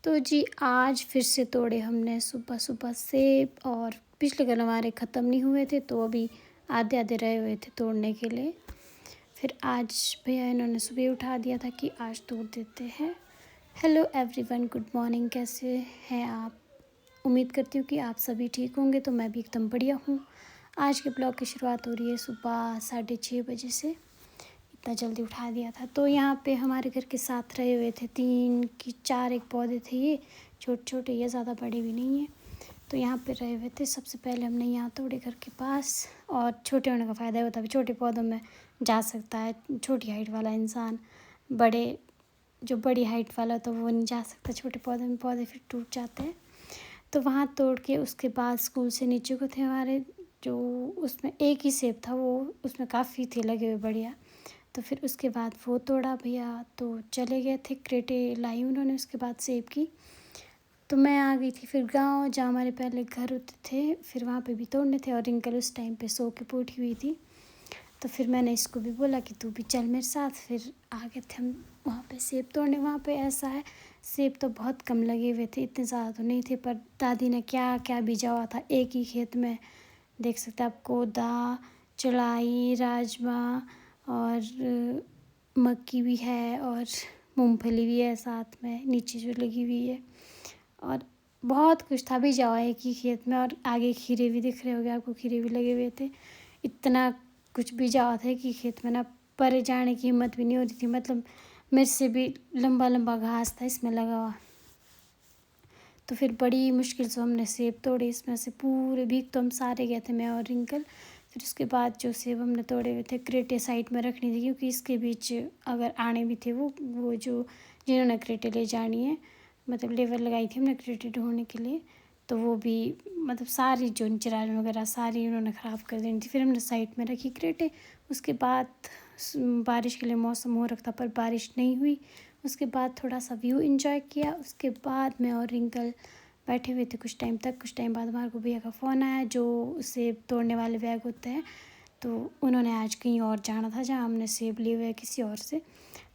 तो जी आज फिर से तोड़े हमने सुबह सुबह सेब। और पिछले कल हमारे ख़त्म नहीं हुए थे तो अभी आधे आधे रहे हुए थे तोड़ने के लिए। फिर आज भैया इन्होंने सुबह उठा दिया था कि आज तोड़ देते हैं। Hello everyone, good morning. कैसे हैं आप? उम्मीद करती हूँ कि आप सभी ठीक होंगे। तो मैं भी एकदम बढ़िया हूँ। आज के ब्लॉग की शुरुआत हो रही है सुबह 6:30 बजे से। इतना जल्दी उठा दिया था। तो यहाँ पे हमारे घर के साथ रहे हुए थे 3 की 4 एक पौधे थे, ये छोटे छोटे, ये ज़्यादा बड़े भी नहीं है। तो यहाँ पे रहे हुए थे। सबसे पहले हमने यहाँ तोड़े घर के पास। और छोटे होने का फ़ायदा होता है, छोटे पौधों में जा सकता है छोटी हाइट वाला इंसान। बड़े जो बड़ी हाइट वाला तो वो नहीं जा सकता छोटे पौधे में, पौधे फिर टूट जाते हैं। तो वहाँ तोड़ के उसके बाद स्कूल से नीचे को थे हमारे, जो उसमें एक ही सेब था, वो उसमें काफ़ी थे लगे हुए बढ़िया। तो फिर उसके बाद वो तोड़ा भैया, तो चले गए थे। क्रेटे लाई उन्होंने उसके बाद सेब की। तो मैं आ गई थी फिर गांव, जहाँ हमारे पहले घर होते थे। फिर वहाँ पे भी तोड़ने थे और रिंकल उस टाइम पे सो के पूठी हुई थी। तो फिर मैंने इसको भी बोला कि तू भी चल मेरे साथ। फिर आ गए थे हम वहाँ पे सेब तोड़ने। वहाँ पे ऐसा है, सेब तो बहुत कम लगे हुए थे, इतने ज़्यादा तो नहीं थे। पर दादी ने क्या क्या बीजा हुआ था एक ही खेत में, देख सकते हैं आप। कोदा, चौलाई, राजमा और मक्की भी है और मूंगफली भी है साथ में नीचे जो लगी हुई है। और बहुत कुछ था बीजा हुआ एक ही खेत में। और आगे खीरे भी दिख रहे होंगे आपको, खीरे भी लगे हुए थे। इतना कुछ बीजा हुआ था कि खेत में ना परे जाने की हिम्मत भी नहीं हो रही थी। मतलब मेरे से भी लंबा लंबा घास था इसमें लगा हुआ। तो फिर बड़ी मुश्किल से हमने सेब तोड़े इसमें से पूरे। भीग तो हम सारे गए थे, मैं और रिंकल। फिर उसके बाद जो सेब हमने तोड़े हुए थे क्रेटे साइड में रखनी थी, क्योंकि इसके बीच अगर आने भी थे वो जो जिन्होंने क्रेटे ले जानी है, मतलब लेबर लगाई थी हमने क्रेटे ढोने के लिए, तो वो भी मतलब सारी जो निचराल वगैरह सारी उन्होंने ख़राब कर देनी थी। फिर हमने साइड में रखी क्रेटे। उसके बाद बारिश के लिए मौसम हो रखा था पर बारिश नहीं हुई। उसके बाद थोड़ा सा व्यू एंजॉय किया। उसके बाद मैं और रिंकल बैठे हुए थे कुछ टाइम तक। कुछ टाइम बाद हमारे को भैया का फ़ोन आया, जो सेब तोड़ने वाले बैग होते हैं। तो उन्होंने आज कहीं और जाना था, जहाँ हमने सेब लिए हुए हैं किसी और से,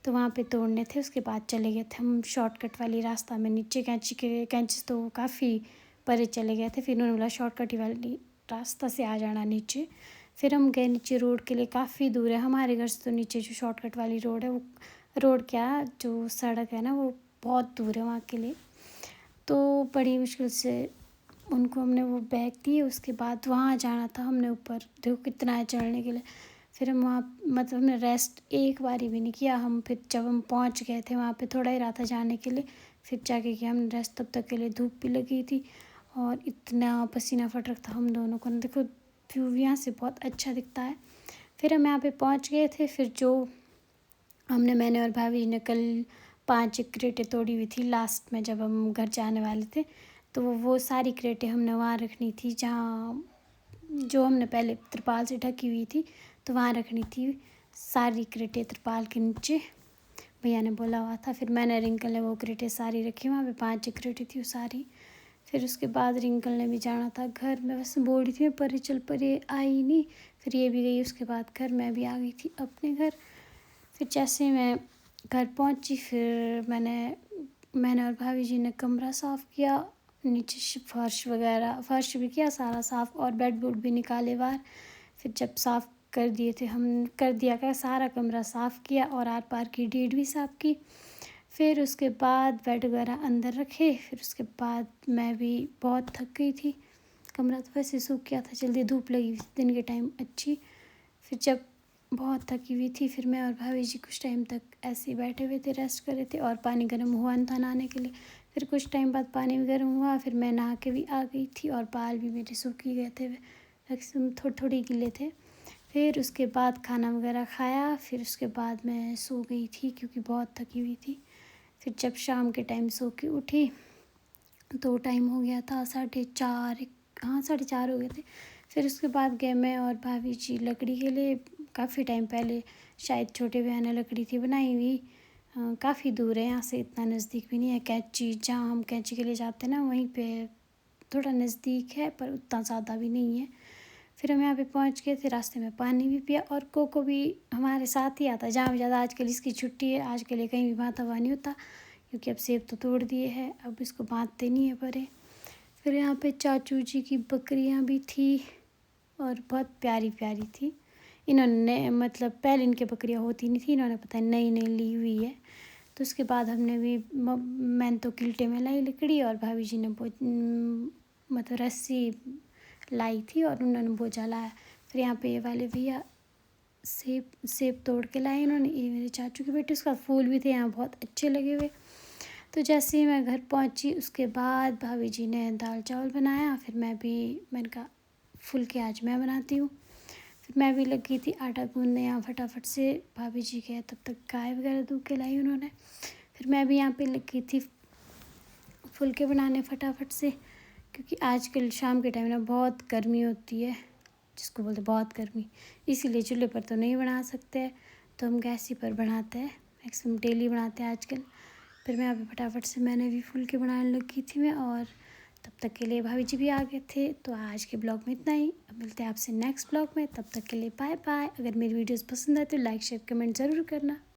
तो वहाँ पे तोड़ने थे। उसके बाद चले गए थे हम शॉर्टकट वाली रास्ता में नीचे। कैंची तो काफ़ी परे चले गए थे। फिर उन्होंने बोला शॉर्टकट वाली रास्ता से आ जाना नीचे। फिर हम गए नीचे। रोड के लिए काफ़ी दूर है हमारे घर से, तो नीचे जो शॉर्टकट वाली रोड है, वो रोड क्या जो सड़क है ना, वो बहुत दूर है वहाँ के लिए। तो बड़ी मुश्किल से उनको हमने वो बैग दिए। उसके बाद वहाँ जाना था हमने ऊपर, देखो कितना है चढ़ने के लिए। फिर हम वहाँ मतलब हमने रेस्ट एक बारी भी नहीं किया। हम फिर जब हम पहुँच गए थे वहाँ पे, थोड़ा ही रहा था जाने के लिए, फिर जाके किया हमने रेस्ट। तब तक के लिए धूप भी लगी थी और इतना पसीना फट रहा था हम दोनों को ना। देखो व्यू यहाँ से बहुत अच्छा दिखता है। फिर हम यहाँ पे पहुँच गए थे। फिर जो मैंने और भाभी ने कल 5 क्रेटें तोड़ी हुई थी लास्ट में, जब हम घर जाने वाले थे। तो वो सारी क्रेटें हमने वहाँ रखनी थी, जहाँ जो हमने पहले तिरपाल से ढकी हुई थी, तो वहाँ रखनी थी सारी क्रेटें तिरपाल के नीचे, भैया ने बोला हुआ था। फिर मैंने रिंकल ने वो क्रेटें सारी रखी वहाँ पे, 5 क्रेटें थी वो सारी। फिर उसके बाद रिंकल ने भी जाना था घर में, बस बोल रही थी मैं परे चल, परे आई नहीं। फिर ये भी गई उसके बाद घर, मैं भी आ गई थी अपने घर। फिर जैसे मैं घर पहुंची, फिर मैंने और भाभी जी ने कमरा साफ़ किया, नीचे से फर्श भी किया सारा साफ़, और बेड बुड भी निकाले बाहर। फिर जब साफ़ कर दिए थे, हम कर दिया क्या, सारा कमरा साफ़ किया और आर पार की डेट भी साफ़ की। फिर उसके बाद बेड वगैरह अंदर रखे। फिर उसके बाद मैं भी बहुत थक गई थी। कमरा तो वैसे सूख गया था, जल्दी धूप लगी हुई थी दिन के टाइम अच्छी। फिर जब बहुत थकी हुई थी, फिर मैं और भाभी जी कुछ टाइम तक ऐसे ही बैठे हुए थे, रेस्ट कर रहे थे। और पानी गर्म हुआ था नहाने के लिए। फिर कुछ टाइम बाद पानी भी गर्म हुआ, फिर मैं नहा के भी आ गई थी और बाल भी मेरे सूख ही गए थे, थोड़ी थोड़ी गिले थे। फिर उसके बाद खाना वगैरह खाया। फिर उसके बाद मैं सो गई थी क्योंकि बहुत थकी हुई थी। फिर जब शाम के टाइम सो के उठी तो टाइम हो गया था 4:30, हाँ 4:30 हो गए थे। फिर उसके बाद गए मैं और भाभी जी लकड़ी के लिए। काफ़ी टाइम पहले शायद छोटे भैया ने लकड़ी थी बनाई हुई। काफ़ी दूर है यहाँ से, इतना नज़दीक भी नहीं है। कैंची, जहाँ हम कैंची के लिए जाते हैं ना, वहीं पे थोड़ा नज़दीक है पर उतना ज़्यादा भी नहीं है। फिर हम यहाँ पे पहुँच गए थे, रास्ते में पानी भी पिया। और कोको भी हमारे साथ ही आता है जहाँ भी ज़्यादा। आजकल इसकी छुट्टी है, आज के लिए कहीं भी भाता हुआ नहीं होता, क्योंकि अब सेब तो तोड़ दिए हैं, अब इसको बाँधते नहीं है परे। फिर यहाँ पे चाचू जी की बकरियाँ भी थी और बहुत प्यारी प्यारी थी। इन्होंने मतलब पहले इनके बकरियाँ होती नहीं थी, इन्होंने पता नहीं नई नई ली हुई है। तो उसके बाद हमने भी मैंने तो किल्टे में लाई लकड़ी और भाभी जी ने मतलब रस्सी लाई थी और उन्होंने बोझा लाया। फिर यहाँ पे ये वाले भैया सेब तोड़ के लाए इन्होंने, ये मेरे चाचू के बेटे। उसका फूल भी थे यहाँ बहुत अच्छे लगे हुए। तो जैसे ही मैं घर पहुँची उसके बाद भाभी जी ने दाल चावल बनाया। फिर मैंने कहा फुल्के आज मैं बनाती हूँ। फिर मैं भी लगी थी आटा गूँधने यहाँ फटाफट से। भाभी जी के तब तक गाय वगैरह दूध के लाई उन्होंने। फिर मैं भी यहाँ पे लगी थी फुल्के बनाने फटाफट से, क्योंकि आजकल शाम के टाइम ना बहुत गर्मी होती है, जिसको बोलते बहुत गर्मी, इसीलिए चूल्हे पर तो नहीं बना सकते, तो हम गैस ही पर बनाते हैं, मैक्सिमम डेली बनाते हैं आजकल। फिर मैं अभी फटाफट से मैंने भी फुल्के बनाने लगी थी मैं, और तब तक के लिए भाभी जी भी आ गए थे। तो आज के ब्लॉग में इतना ही, अब मिलते हैं आपसे नेक्स्ट ब्लॉग में। तब तक के लिए बाय बाय। अगर मेरी वीडियोस पसंद आए तो लाइक शेयर कमेंट ज़रूर करना।